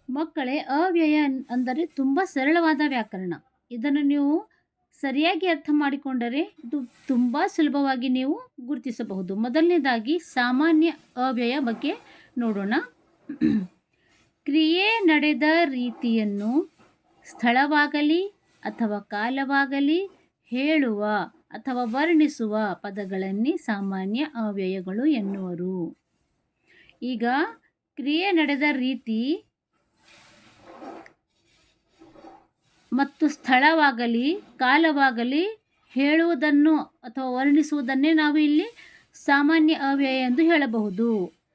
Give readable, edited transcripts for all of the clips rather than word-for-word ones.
ಮಕ್ಕಳೇ, ಅವ್ಯಯ ಅಂದರೆ ತುಂಬ ಸರಳವಾದ ವ್ಯಾಕರಣ. ಇದನ್ನು ನೀವು ಸರಿಯಾಗಿ ಅರ್ಥ ಮಾಡಿಕೊಂಡರೆ ಇದು ತುಂಬ ಸುಲಭವಾಗಿ ನೀವು ಗುರುತಿಸಬಹುದು. ಮೊದಲನೇದಾಗಿ ಸಾಮಾನ್ಯ ಅವ್ಯಯ ಬಗ್ಗೆ ನೋಡೋಣ. ಕ್ರಿಯೆ ನಡೆದ ರೀತಿಯನ್ನು ಸ್ಥಳವಾಗಲಿ ಅಥವಾ ಕಾಲವಾಗಲಿ ಹೇಳುವ ಅಥವಾ ವರ್ಣಿಸುವ ಪದಗಳನ್ನೇ ಸಾಮಾನ್ಯ ಅವ್ಯಯಗಳು ಎನ್ನುವರು. ಈಗ ಕ್ರಿಯೆ ನಡೆದ ರೀತಿ ಮತ್ತು ಸ್ಥಳವಾಗಲಿ ಕಾಲವಾಗಲಿ ಹೇಳುವುದನ್ನು ಅಥವಾ ವರ್ಣಿಸುವುದನ್ನೇ ನಾವು ಇಲ್ಲಿ ಸಾಮಾನ್ಯ ಅವ್ಯಯ ಎಂದು ಹೇಳಬಹುದು.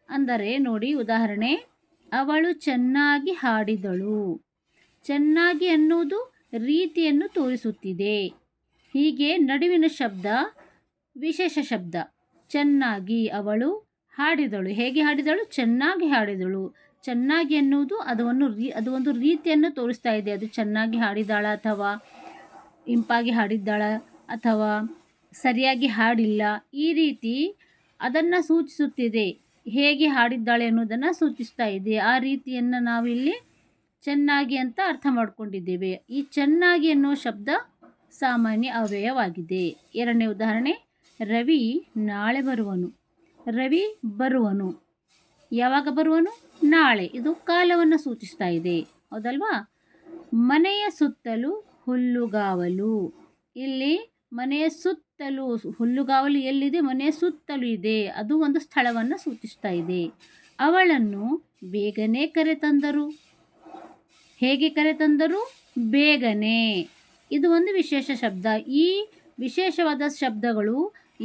ಅಂದರೆ ನೋಡಿ, ಉದಾಹರಣೆ, ಅವಳು ಚೆನ್ನಾಗಿ ಹಾಡಿದಳು. ಚೆನ್ನಾಗಿ ಎನ್ನುವುದು ರೀತಿಯನ್ನು ತೋರಿಸುತ್ತಿದೆ. ಹೀಗೆ ನಡುವಿನ ಶಬ್ದ ವಿಶೇಷ ಶಬ್ದ. ಚೆನ್ನಾಗಿ ಅವಳು ಹಾಡಿದಳು. ಹೇಗೆ ಹಾಡಿದಳು? ಚೆನ್ನಾಗಿ ಹಾಡಿದಳು. ಚೆನ್ನಾಗಿ ಎನ್ನುವುದು ಅದು ಒಂದು ರೀತಿಯನ್ನು ತೋರಿಸ್ತಾ ಇದೆ. ಅದು ಚೆನ್ನಾಗಿ ಹಾಡಿದಾಳ ಅಥವಾ ಇಂಪಾಗಿ ಹಾಡಿದ್ದಾಳ ಅಥವಾ ಸರಿಯಾಗಿ ಹಾಡಿಲ್ಲ, ಈ ರೀತಿ ಅದನ್ನು ಸೂಚಿಸುತ್ತಿದೆ. ಹೇಗೆ ಹಾಡಿದ್ದಾಳೆ ಅನ್ನೋದನ್ನು ಸೂಚಿಸ್ತಾ ಇದೆ. ಆ ರೀತಿಯನ್ನು ನಾವಿಲ್ಲಿ ಚೆನ್ನಾಗಿ ಅಂತ ಅರ್ಥ ಮಾಡಿಕೊಂಡಿದ್ದೇವೆ. ಈ ಚೆನ್ನಾಗಿ ಎನ್ನುವ ಶಬ್ದ ಸಾಮಾನ್ಯ ಅವ್ಯಯವಾಗಿದೆ. ಎರಡನೇ ಉದಾಹರಣೆ, ರವಿ ನಾಳೆ ಬರುವನು. ರವಿ ಬರುವನು. ಯಾವಾಗ ಬರುವನು? ನಾಳೆ. ಇದು ಕಾಲವನ್ನು ಸೂಚಿಸ್ತಾ ಇದೆ, ಹೌದಲ್ವಾ? ಮನೆಯ ಸುತ್ತಲೂ ಹುಲ್ಲುಗಾವಲು. ಇಲ್ಲಿ ಮನೆಯ ಸುತ್ತಲೂ ಹುಲ್ಲುಗಾವಲು ಎಲ್ಲಿದೆ? ಮನೆಯ ಸುತ್ತಲೂ ಇದೆ. ಅದು ಒಂದು ಸ್ಥಳವನ್ನು ಸೂಚಿಸ್ತಾ ಇದೆ. ಅವಳನ್ನು ಬೇಗನೆ ಕರೆತಂದರು. ಹೇಗೆ ಕರೆತಂದರು? ಬೇಗನೆ. ಇದು ಒಂದು ವಿಶೇಷ ಶಬ್ದ. ಈ ವಿಶೇಷವಾದ ಶಬ್ದಗಳು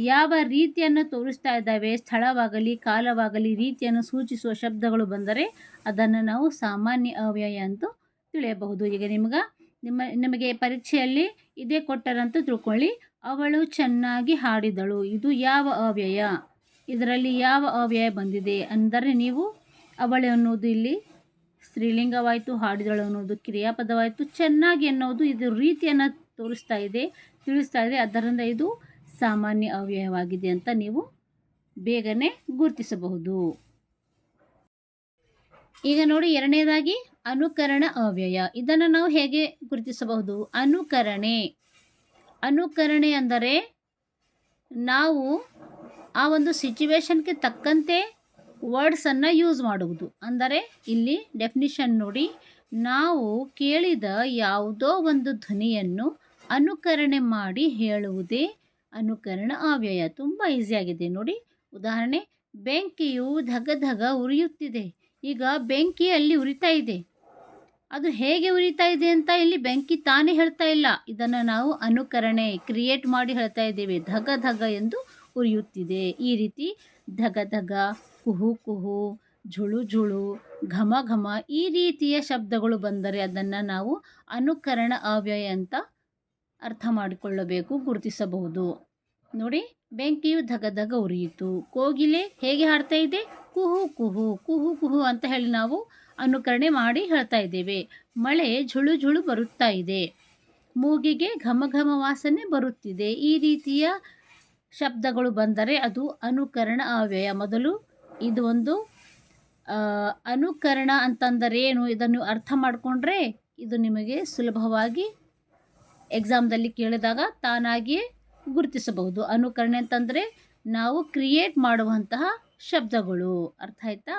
ಯಾವ ರೀತಿಯನ್ನು ತೋರಿಸ್ತಾ ಇದ್ದಾವೆ, ಸ್ಥಳವಾಗಲಿ ಕಾಲವಾಗಲಿ ರೀತಿಯನ್ನು ಸೂಚಿಸುವ ಶಬ್ದಗಳು ಬಂದರೆ ಅದನ್ನು ನಾವು ಸಾಮಾನ್ಯ ಅವ್ಯಯ ಅಂತ ತಿಳಿಯಬಹುದು. ಈಗ ನಿಮಗೆ ಪರೀಕ್ಷೆಯಲ್ಲಿ ಇದೇ ಕೊಟ್ಟರಂತ ತಿಳ್ಕೊಳ್ಳಿ. ಅವಳು ಚೆನ್ನಾಗಿ ಹಾಡಿದಳು. ಇದು ಯಾವ ಅವ್ಯಯ? ಇದರಲ್ಲಿ ಯಾವ ಅವ್ಯಯ ಬಂದಿದೆ ಅಂದರೆ ನೀವು ಅವಳು ಅನ್ನೋದು ಇಲ್ಲಿ ಸ್ತ್ರೀಲಿಂಗವಾಯಿತು, ಹಾಡಿದಳು ಅನ್ನೋದು ಕ್ರಿಯಾಪದವಾಯಿತು, ಚೆನ್ನಾಗಿ ಅನ್ನೋದು ಇದು ರೀತಿಯನ್ನು ತೋರಿಸ್ತಾ ಇದೆ, ತಿಳಿಸ್ತಾ ಇದೆ. ಅದರಿಂದ ಇದು ಸಾಮಾನ್ಯ ಅವ್ಯಯವಾಗಿದೆ ಅಂತ ನೀವು ಬೇಗನೆ ಗುರುತಿಸಬಹುದು. ಈಗ ನೋಡಿ, ಎರಡನೇದಾಗಿ ಅನುಕರಣ ಅವ್ಯಯ. ಇದನ್ನು ನಾವು ಹೇಗೆ ಗುರುತಿಸಬಹುದು? ಅನುಕರಣೆ ಅಂದರೆ ನಾವು ಆ ಒಂದು ಸಿಚುವೇಶನ್ಗೆ ತಕ್ಕಂತೆ ವರ್ಡ್ಸನ್ನು ಯೂಸ್ ಮಾಡುವುದು. ಅಂದರೆ ಇಲ್ಲಿ ಡೆಫಿನಿಷನ್ ನೋಡಿ, ನಾವು ಕೇಳಿದ ಯಾವುದೋ ಒಂದು ಧ್ವನಿಯನ್ನು ಅನುಕರಣೆ ಮಾಡಿ ಹೇಳುವುದೇ ಅನುಕರಣ ಅವ್ಯಯ. ತುಂಬ ಈಸಿಯಾಗಿದೆ ನೋಡಿ. ಉದಾಹರಣೆ, ಬೆಂಕಿಯು ಧಗ ಧಗ ಉರಿಯುತ್ತಿದೆ. ಈಗ ಬೆಂಕಿ ಅಲ್ಲಿ ಉರಿತಾ ಇದೆ. ಅದು ಹೇಗೆ ಉರಿತಾ ಇದೆ ಅಂತ ಇಲ್ಲಿ ಬೆಂಕಿ ತಾನೇ ಹೇಳ್ತಾ ಇಲ್ಲ. ಇದನ್ನು ನಾವು ಅನುಕರಣೆ ಕ್ರಿಯೇಟ್ ಮಾಡಿ ಹೇಳ್ತಾ ಇದ್ದೇವೆ. ಧಗ ಧಗ ಎಂದು ಉರಿಯುತ್ತಿದೆ. ಈ ರೀತಿ ಧಗ ಧಗ, ಕುಹು ಕುಹು, ಝುಳು ಝುಳು, ಘಮ ಘಮ ಈ ರೀತಿಯ ಶಬ್ದಗಳು ಬಂದರೆ ಅದನ್ನು ನಾವು ಅನುಕರಣ ಅವ್ಯಯ ಅಂತ ಅರ್ಥ ಮಾಡಿಕೊಳ್ಳಬೇಕು, ಗುರುತಿಸಬಹುದು. ನೋಡಿ, ಬೆಂಕಿಯು ಧಗ ಧಗ ಉರಿಯಿತು. ಕೋಗಿಲೆ ಹೇಗೆ ಹಾಡ್ತಾ ಇದೆ? ಕುಹು ಕುಹು ಕುಹು ಕುಹು ಅಂತ ಹೇಳಿ ನಾವು ಅನುಕರಣೆ ಮಾಡಿ ಹೇಳ್ತಾ ಇದ್ದೇವೆ. ಮಳೆ ಝುಳು ಝುಳು ಬರುತ್ತಾ ಇದೆ. ಮೂಗಿಗೆ ಘಮ ಘಮ ವಾಸನೆ ಬರುತ್ತಿದೆ. ಈ ರೀತಿಯ ಶಬ್ದಗಳು ಬಂದರೆ ಅದು ಅನುಕರಣ ಅವ್ಯಯ. ಮೊದಲು ಇದು ಒಂದು ಅನುಕರಣ ಅಂತಂದರೆ ಏನು, ಇದನ್ನು ಅರ್ಥ ಮಾಡಿಕೊಂಡ್ರೆ ಇದು ನಿಮಗೆ ಸುಲಭವಾಗಿ ಎಕ್ಸಾಮ್ದಲ್ಲಿ ಕೇಳಿದಾಗ ತಾನಾಗಿಯೇ ಗುರುತಿಸಬಹುದು. ಅನುಕರಣೆ ಅಂತಂದರೆ ನಾವು ಕ್ರಿಯೇಟ್ ಮಾಡುವಂತಹ ಶಬ್ದಗಳು. ಅರ್ಥ ಆಯ್ತಾ?